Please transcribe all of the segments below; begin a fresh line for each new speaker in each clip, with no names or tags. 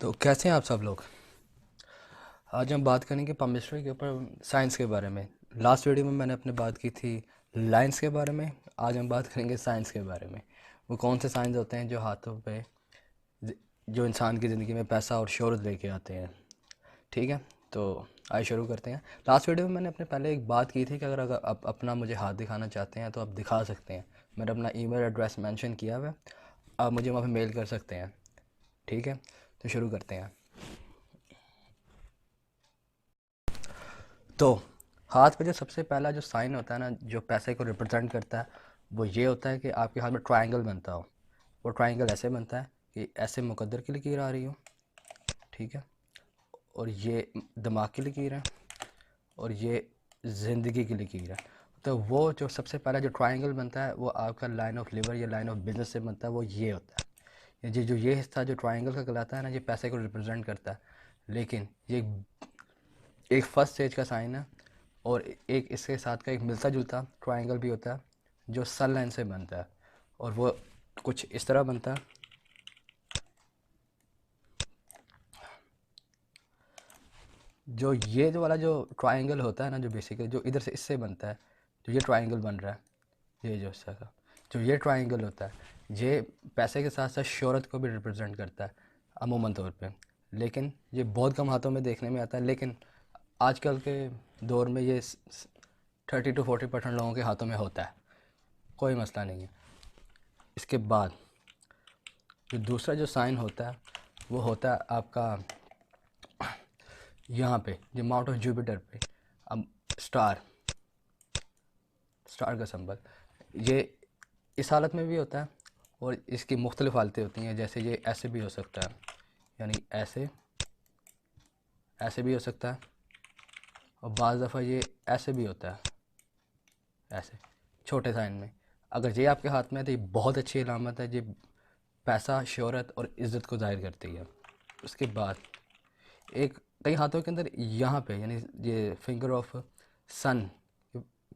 तो कैसे हैं आप सब लोग। आज हम बात करेंगे केमिस्ट्री के ऊपर साइंस के बारे में। लास्ट वीडियो में मैंने अपने बात की थी लाइंस के बारे में। आज हम बात करेंगे साइंस के बारे में। वो कौन से साइंस होते हैं जो हाथों पे जो इंसान की ज़िंदगी में पैसा और शोहरत लेके आते हैं। ठीक है, तो आइए शुरू करते हैं। लास्ट वीडियो में मैंने अपने पहले एक बात की थी कि अगर आप अपना मुझे हाथ दिखाना चाहते हैं तो आप दिखा सकते हैं। मैंने अपना ईमेल एड्रेस मेंशन किया हुआ है, आप मुझे वहाँ पे मेल कर सकते हैं। ठीक है, तो शुरू करते हैं। तो हाथ पे जो सबसे पहला जो साइन होता है ना, जो पैसे को रिप्रेजेंट करता है, वो ये होता है कि आपके हाथ में ट्रायंगल बनता हो। वो ट्रायंगल ऐसे बनता है कि ऐसे मुकद्दर की लकीर आ रही हो, ठीक है, और ये दिमाग की लकीर है, और ये ज़िंदगी की लकीर है। तो वो जो सबसे पहला जो ट्रायंगल बनता है वो आपका लाइन ऑफ लिवर या लाइन ऑफ बिजनेस से बनता है, वो ये होता है। ये जो ये हिस्सा जो ट्रायंगल का कहलाता है ना, ये पैसे को रिप्रेजेंट करता है। लेकिन ये एक फर्स्ट स्टेज का साइन है, और एक इसके साथ का एक मिलता जुलता ट्रायंगल भी होता है जो सन लाइन से बनता है, और वो कुछ इस तरह बनता है। जो ये जो वाला जो ट्रायंगल होता है ना, जो बेसिकली जो इधर से इससे बनता है, जो ये ट्रायंगल बन रहा है, ये जो इसका का जो ये ट्रायंगल होता है, ये पैसे के साथ साथ शोहरत को भी रिप्रेजेंट करता है अमूमन तौर पे। लेकिन ये बहुत कम हाथों में देखने में आता है, लेकिन आजकल के दौर में ये 30 to 40% लोगों के हाथों में होता है, कोई मसला नहीं है। इसके बाद जो दूसरा जो साइन होता है वो होता है आपका यहाँ पे जो माउंट ऑफ जुपिटर पे, अब स्टार स्टार का सिंबल, ये इस हालत में भी होता है, और इसकी मुख्तलिफ हालतें होती हैं। जैसे ये ऐसे भी हो सकता है, यानी ऐसे ऐसे भी हो सकता है, और बाज़ दफ़ा ये ऐसे भी होता है, ऐसे छोटे साइन में। अगर ये आपके हाथ में है तो ये बहुत अच्छी अलामत है, ये पैसा, शोहरत और इज़्ज़त को ज़ाहिर करती है। उसके बाद एक कई हाथों के अंदर यहाँ पे, यानी ये फिंगर ऑफ सन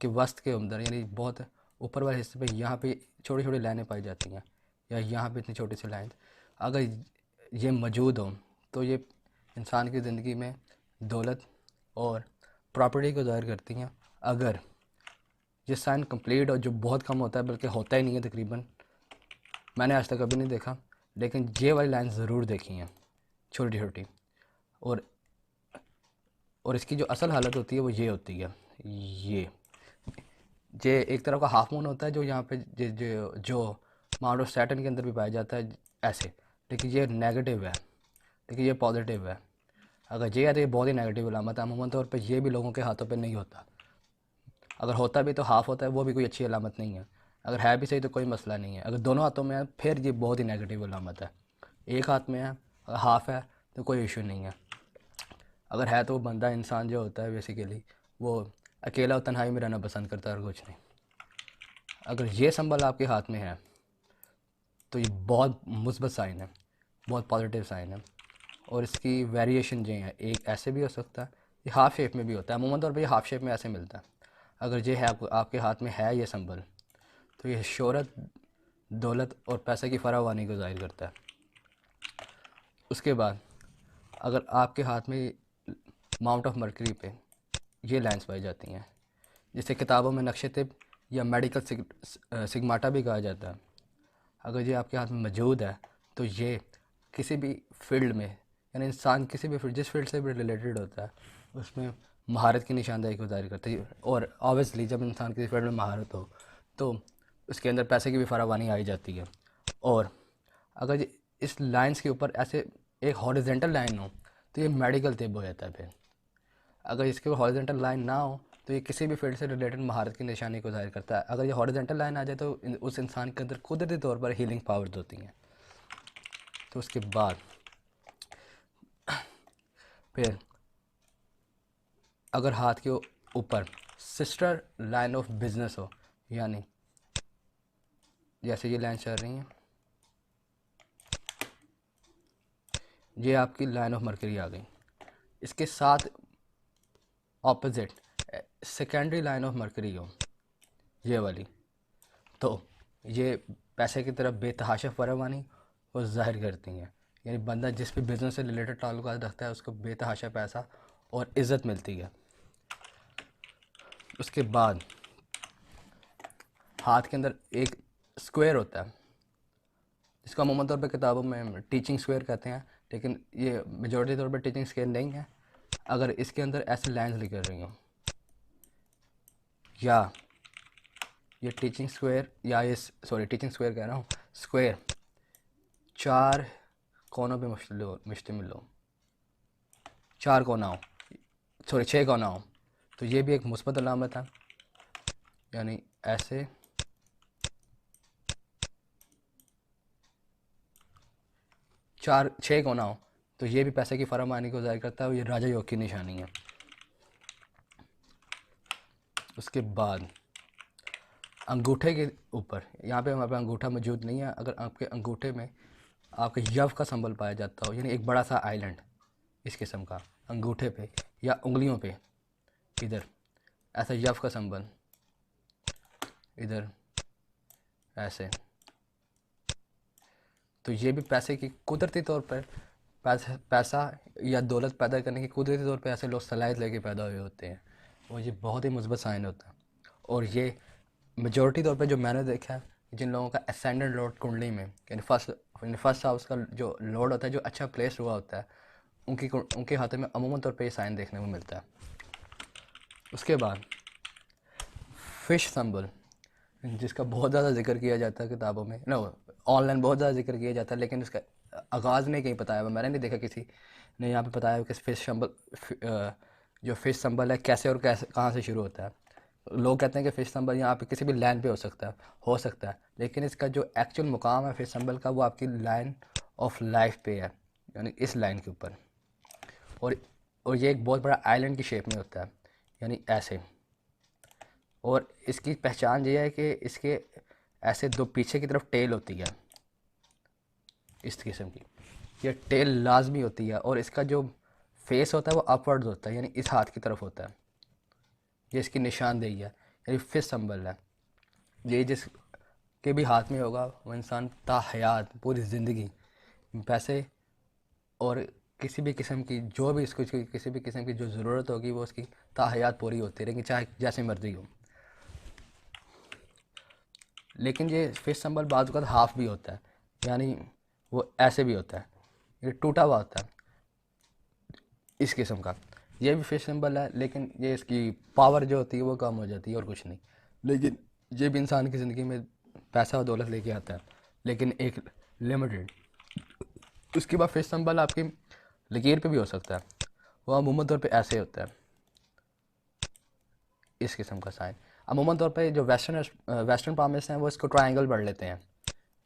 के वस्त के अंदर, यानी बहुत ऊपर वाले हिस्से पे यहाँ पे छोटी छोटी लाइनें पाई जाती हैं, या यहाँ पे इतनी छोटी सी लाइन। अगर ये मौजूद हो तो ये इंसान की ज़िंदगी में दौलत और प्रॉपर्टी को ज़ाहिर करती हैं। अगर ये साइन कंप्लीट हो, जो बहुत कम होता है, बल्कि होता ही नहीं है तकरीबन, मैंने आज तक कभी नहीं देखा, लेकिन ये वाली लाइन ज़रूर देखी हैं, छोटी छोटी। और इसकी जो असल हालत होती है वो ये होती है, ये ये एक तरह का हाफ मून होता है, जो यहाँ पे जो माउंट ऑफ सैटर्न के अंदर भी पाया जाता है ऐसे। लेकिन ये नेगेटिव है, लेकिन ये पॉजिटिव है। अगर ये है तो ये बहुत ही नेगेटिव अलामत है। अमूमन तौर पे ये भी लोगों के हाथों पे नहीं होता, अगर होता भी तो हाफ़ होता है, वो भी कोई अच्छी अलामत नहीं है। अगर है भी सही तो कोई मसला नहीं है, अगर दोनों हाथों में है फिर ये बहुत ही नेगेटिव अलामत है। एक हाथ में है, अगर हाफ़ है तो कोई इशू नहीं है। अगर है तो वो बंदा इंसान जो होता है बेसिकली वो अकेला और तन्हाई में रहना पसंद करता है और कुछ नहीं। अगर ये संबल आपके हाथ में है तो ये बहुत मुस्बत साइन है, बहुत पॉजिटिव साइन है। और इसकी वेरिएशन जो है, एक ऐसे भी हो सकता है, ये हाफ़ शेप में भी होता है। अमूमन तौर पर ये हाफ़ शेप में ऐसे मिलता है। अगर ये है आपके हाथ में है ये संबल, तो ये शोहरत, दौलत और पैसे की फरावानी को ज़ाहिर करता है। उसके बाद अगर आपके हाथ में माउंट ऑफ मरकरी पे ये लाइंस पाई जाती हैं, जिसे किताबों में नक्शे तिब या मेडिकल सिग्माटा भी कहा जाता है, अगर ये आपके हाथ में मौजूद है तो ये किसी भी फील्ड में, यानी इंसान किसी भी फील्ड, जिस फील्ड से भी रिलेटेड होता है, उसमें महारत की निशानदेही को ज़ाहिर करती है। और ऑब्वियसली जब इंसान किसी फील्ड में महारत हो तो उसके अंदर पैसे की भी फरावानी आई जाती है। और अगर ये इस लाइंस के ऊपर ऐसे एक हॉरिजेंटल लाइन हो तो ये मेडिकल तिब हो जाता है। फिर अगर इसके हॉरिजेंटल लाइन ना हो तो ये किसी भी फील्ड से रिलेटेड महारत की निशानी को ज़ाहिर करता है। अगर ये हॉरिजेंटल लाइन आ जाए तो उस इंसान के अंदर कुदरती तौर पर हीलिंग पावर्स होती हैं। तो उसके बाद फिर अगर हाथ के ऊपर सिस्टर लाइन ऑफ बिजनेस हो, यानी जैसे ये लाइन चल रही है, ये आपकी लाइन ऑफ मरकरी आ गई। इसके साथ opposite secondary line of mercury हो, ये वाली, तो ये पैसे की तरफ बेतहाशा फरावानी वो ज़ाहिर करती हैं। यानी बंदा जिस भी बिज़नेस से रिलेटेड ताल्लुकात रखता है उसको बेतहाशा पैसा और इज़्ज़त मिलती है। उसके बाद हाथ के अंदर एक स्क्वायर होता है जिसको अमूमन तौर पे किताबों में टीचिंग स्क्वायर कहते हैं, लेकिन ये मेजॉरिटी तौर पे टीचिंग स्क्वायर नहीं है। अगर इसके अंदर ऐसे लाइंस लिख रही हूँ या ये टीचिंग स्क्वायर या ये टीचिंग स्क्वायर कह रहा हूँ, स्क्वायर 4 कोनों पे मुश्तमिल हो, 4 कोना हो, 6 कोना हो, तो ये भी एक मुस्बत अलामत है। यानी ऐसे 6 कोना हो तो ये भी पैसे की फरामानी को ज़ाहिर करता है और ये राजा योग की निशानी है। उसके बाद अंगूठे के ऊपर, यहाँ पे हमारे पास अंगूठा मौजूद नहीं है, अगर आपके अंगूठे में आपके यव का संबल पाया जाता हो, यानी एक बड़ा सा आइलैंड इस किस्म का अंगूठे पे या उंगलियों पे, इधर ऐसा यव का संबल, इधर ऐसे, तो ये भी पैसे की कुदरती तौर पर पैसा या दौलत पैदा करने की कुदरती तौर पे ऐसे लोग सलाहियत लेके पैदा हुए होते हैं और ये बहुत ही मुस्बत साइन होता है। और ये मेजॉरिटी तौर पे जो मैंने देखा है, जिन लोगों का असेंडेंट लॉर्ड कुंडली में यानी फर्स्ट हाउस का जो लॉर्ड होता है, जो अच्छा प्लेस हुआ होता है, उनके हाथों में अमूमन तौर पे ये साइन देखने को मिलता है। उसके बाद फिश सिंबल, जिसका बहुत ज़्यादा जिक्र किया जाता है किताबों में, ऑनलाइन बहुत ज़्यादा जिक्र किया जाता है, लेकिन इसका आगाज़ नहीं कहीं बताया हुआ, मैंने नहीं देखा किसी ने यहाँ पे बताया हुआ कि फिश सिंबल जो फिश सिंबल है कैसे और कैसे कहाँ से शुरू होता है। लोग कहते हैं कि फिश सिंबल यहाँ पे किसी भी लाइन पे हो सकता है, लेकिन इसका जो एक्चुअल मुकाम है फिश सिंबल का वो आपकी लाइन ऑफ लाइफ पे है, यानी इस लाइन के ऊपर। और ये एक बहुत बड़ा आइलैंड की शेप में होता है, यानी ऐसे। और इसकी पहचान ये है कि इसके ऐसे 2 पीछे की तरफ टेल होती है इस किस्म की, ये टेल लाजमी होती है, और इसका जो फेस होता है वो अपवर्ड्स होता है, यानी इस हाथ की तरफ होता है। ये इसकी निशानदेही है, यानी फिश सिंबल है। ये जिसके भी हाथ में होगा वो इंसान ताहयात पूरी ज़िंदगी पैसे और किसी भी किस्म की जो भी इसको किसी भी किस्म की जो ज़रूरत होगी वो उसकी ताहयात पूरी होती रहेगी, चाहे जैसे मर्जी हो। लेकिन ये फिश सिंबल बाद का हाफ भी होता है, यानी वो ऐसे भी होता है, ये टूटा हुआ होता है इस किस्म का। ये भी फिश सिंबल है, लेकिन ये इसकी पावर जो होती है वो कम हो जाती है और कुछ नहीं। लेकिन ये भी इंसान की ज़िंदगी में पैसा और दौलत लेके आता है, लेकिन एक लिमिटेड। उसके बाद फिश सिंबल आपकी लकीर पे भी हो सकता है, वो अमूमन तौर पे ऐसे होता है, इस किस्म का साइन। अमूमन तौर पे जो वेस्टर्न पामिस्ट हैं वो इसको ट्रायंगल पढ़ लेते हैं,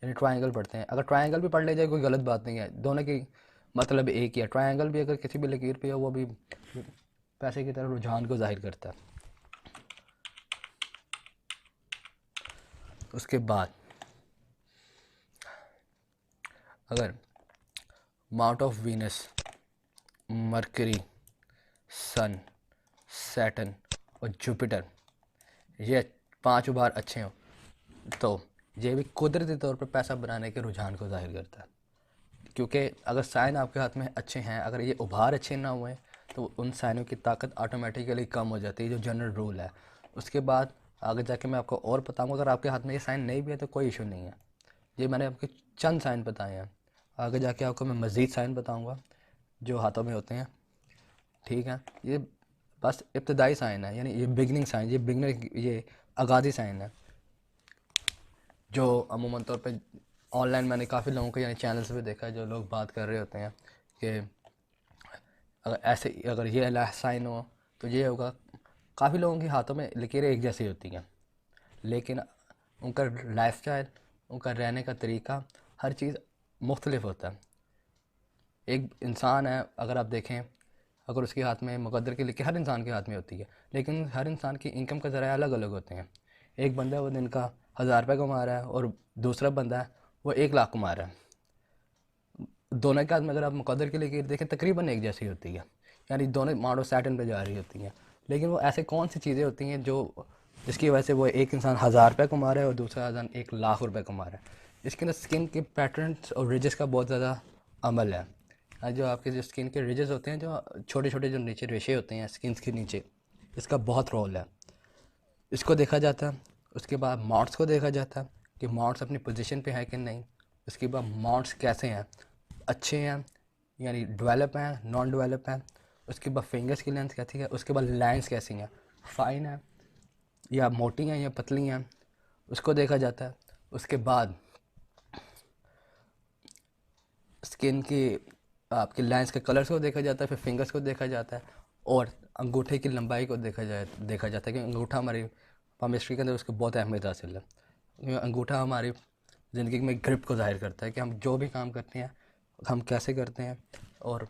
यानी ट्रायंगल पढ़ते हैं। अगर ट्रायंगल भी पढ़ ले जाए कोई गलत बात नहीं है, दोनों की मतलब एक ही है। ट्रायंगल भी अगर किसी भी लकीर पे हो वो भी पैसे की तरफ रुझान को जाहिर करता है। उसके बाद अगर mount of Venus, Mercury, sun, Saturn और जुपिटर, ये 5 उभार अच्छे हों तो ये भी कुदरती तौर पर पैसा बनाने के रुझान को जाहिर करता है। क्योंकि अगर साइन आपके हाथ में अच्छे हैं, अगर ये उभार अच्छे ना हुए तो उन साइनों की ताकत ऑटोमेटिकली कम हो जाती है, जो जनरल रूल है। उसके बाद आगे जाके मैं आपको और बताऊंगा, अगर आपके हाथ में ये साइन नहीं भी है तो कोई इशू नहीं है। ये मैंने आपके चंद साइन बताए हैं, आगे जाके आपको मैं मज़ीद साइन बताऊँगा जो हाथों में होते हैं, ठीक है। ये बस इब्तदाई साइन है, यानी ये बिगनिंग साइन, ये आगाज़ी साइन है, जो अमूमन तौर पे ऑनलाइन मैंने काफ़ी लोगों को यानी चैनल्स पे देखा है, जो लोग बात कर रहे होते हैं कि अगर ये साइन हो तो ये होगा। काफ़ी लोगों के हाथों में लकीरें एक जैसी होती हैं, लेकिन उनका लाइफस्टाइल, उनका रहने का तरीका, हर चीज़ मुख्तलिफ होता है। एक इंसान है, अगर आप देखें, अगर उसके हाथ में मुकद्दर की लकीर हर इंसान के हाथ में होती है, लेकिन हर इंसान की इनकम का ज़राए अलग अलग होते हैं। एक बंदा वो दिन का 1000 रुपये कमा रहा है और दूसरा बंदा है वो 1 लाख कमा रहा है। दोनों के हाथ में अगर आप मुकद्दर की लकीर देखें तकरीबन एक जैसी होती है, यानी दोनों मारो सैटर्न पे जा रही होती हैं। लेकिन वो ऐसे कौन सी चीज़ें होती हैं जिसकी वजह से वो एक इंसान 1000 रुपये कमा रहा है और दूसरा इंसान 1 लाख रुपये कमा रहा है। इसके अंदर स्किन के पैटर्न्स और रिजेस का बहुत ज़्यादा अमल है। जो आपके जो स्किन के रिजेस होते हैं, जो छोटे छोटे जो नीचे रेशे होते हैं स्किन के नीचे, इसका बहुत रोल है। इसको देखा जाता है। उसके बाद मॉड्स को देखा जाता है कि मॉड्स अपनी पोजीशन पे है कि नहीं। उसके बाद मॉड्स कैसे हैं, अच्छे हैं यानी डेवलप हैं, नॉन डेवलप हैं। उसके बाद फिंगर्स की लेंथ कैसी है, उसके बाद लाइंस कैसी हैं, फाइन है या मोटी हैं या पतली हैं, उसको देखा जाता है। उसके बाद स्किन की आपके लाइंस के कलर्स को देखा जाता है, फिर फिंगर्स को देखा जाता है, और अंगूठे की लंबाई को देखा जाता है कि अंगूठा हमारी पामिस्ट्री के अंदर उसकी बहुत अहमियत हासिल है, क्योंकि अंगूठा हमारी ज़िंदगी में ग्रिप को ज़ाहिर करता है कि हम जो भी काम करते हैं हम कैसे करते हैं और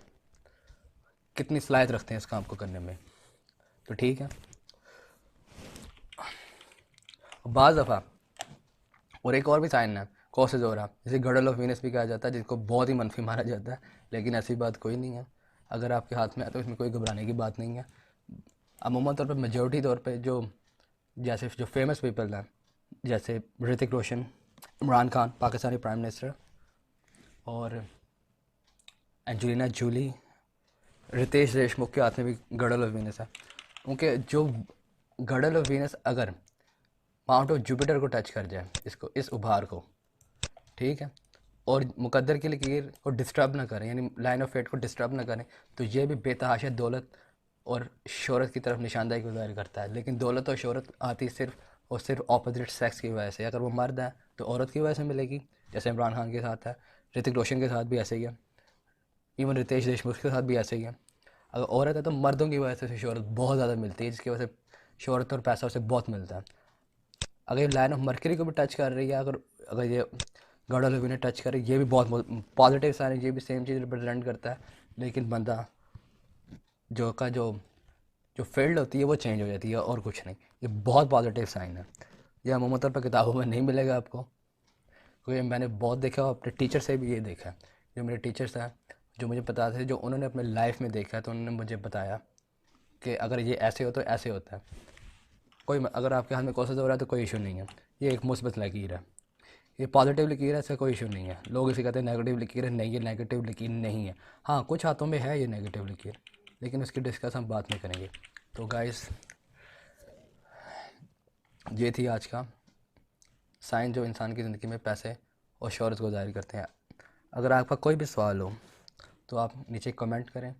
कितनी सलाहियत रखते हैं इस काम को करने में। तो ठीक है। बाज़ दफ़ा और एक और भी साइन है कॉसेजोरा, जिसे गर्डल ऑफ वीनस भी कहा जाता है, जिसको बहुत ही मनफी माना जाता है, लेकिन ऐसी बात कोई नहीं है। अगर आपके हाथ में है तो इसमें कोई घबराने की बात नहीं है। अमूमन तौर पर मेजॉरिटी तौर पे जो जैसे जो फेमस पीपल हैं, जैसे ऋतिक रोशन, इमरान खान पाकिस्तानी प्राइम मिनिस्टर, और एंजेलिना जूली, रितेश देशमुख के हाथ में भी गर्डल ऑफ वीनस है। उनके जो गर्डल ऑफ वीनस अगर माउंट ऑफ जुपिटर को टच कर जाए, इसको इस उभार को, ठीक है, और मुकद्दर की लकीर को डिस्टर्ब ना करें यानी लाइन ऑफ फेट को डिस्टर्ब ना करें, तो ये भी बेतहाशा दौलत और शोहरत की तरफ निशानदाही को ज़ाहिर करता है। लेकिन दौलत और शोहरत आती सिर्फ और सिर्फ अपोजिट सेक्स की वजह से। अगर वो मर्द है तो औरत की वजह से मिलेगी, जैसे इमरान खान के साथ है, ऋतिक रोशन के साथ भी ऐसे ही है, इवन रितेश देशमुख के साथ भी ऐसे ही है। अगर औरत है तो मर्दों की वजह से शोहरत बहुत ज़्यादा मिलती है, जिसकी वजह से शोहरत और पैसा उसे बहुत मिलता है। अगर ये लाइन ऑफ मर्करी को भी टच कर रही है, अगर अगर ये गॉड ऑफ ने टच करे, ये भी बहुत पॉजिटिव साइन है, ये भी सेम चीज़ रिप्रेजेंट करता है। लेकिन बंदा जो का जो जो फील्ड होती है वो चेंज हो जाती है और कुछ नहीं। ये बहुत पॉजिटिव साइन है। ये अमूमन तौर पर किताबों में नहीं मिलेगा आपको, क्योंकि मैंने बहुत देखा और अपने टीचर से भी ये देखा है। जो मेरे टीचर्स हैं जो मुझे बताते थे, जो उन्होंने अपने लाइफ में देखा है, तो उन्होंने मुझे बताया कि अगर ये ऐसे हो तो ऐसे होता है। कोई अगर आपके हाथ में कोशिश हो रहा है तो कोई इशू नहीं है, ये एक मुस्बत लकीर है, ये पॉजिटिव लकीर है, इसका कोई इशू नहीं है। लोग इसे कहते हैं नेगेटिव लकीर है, नहीं, ये नेगेटिव लकीर नहीं है। हाँ, कुछ हाथों में है ये नेगेटिव लकीर, लेकिन उसकी डिस्कस हम बाद में करेंगे। तो गाइस, ये थी आज का साइन जो इंसान की ज़िंदगी में पैसे और शोहरत को ज़ाहिर करते हैं। अगर आपका कोई भी सवाल हो तो आप नीचे कमेंट करें,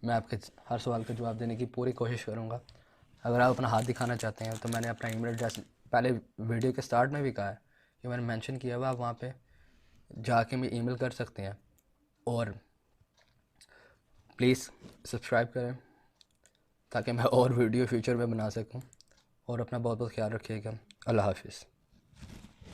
मैं आपके हर सवाल का जवाब देने की पूरी कोशिश करूँगा। अगर आप अपना हाथ दिखाना चाहते हैं तो मैंने अपना ईमेल एड्रेस पहले वीडियो के स्टार्ट में भी कहा है कि मैंने मेंशन किया हुआ, आप वहाँ पे जाके भी ईमेल कर सकते हैं। और प्लीज़ सब्सक्राइब करें ताकि मैं और वीडियो फ्यूचर में बना सकूं। और अपना बहुत बहुत ख्याल रखिएगा। अल्लाह हाफिज़।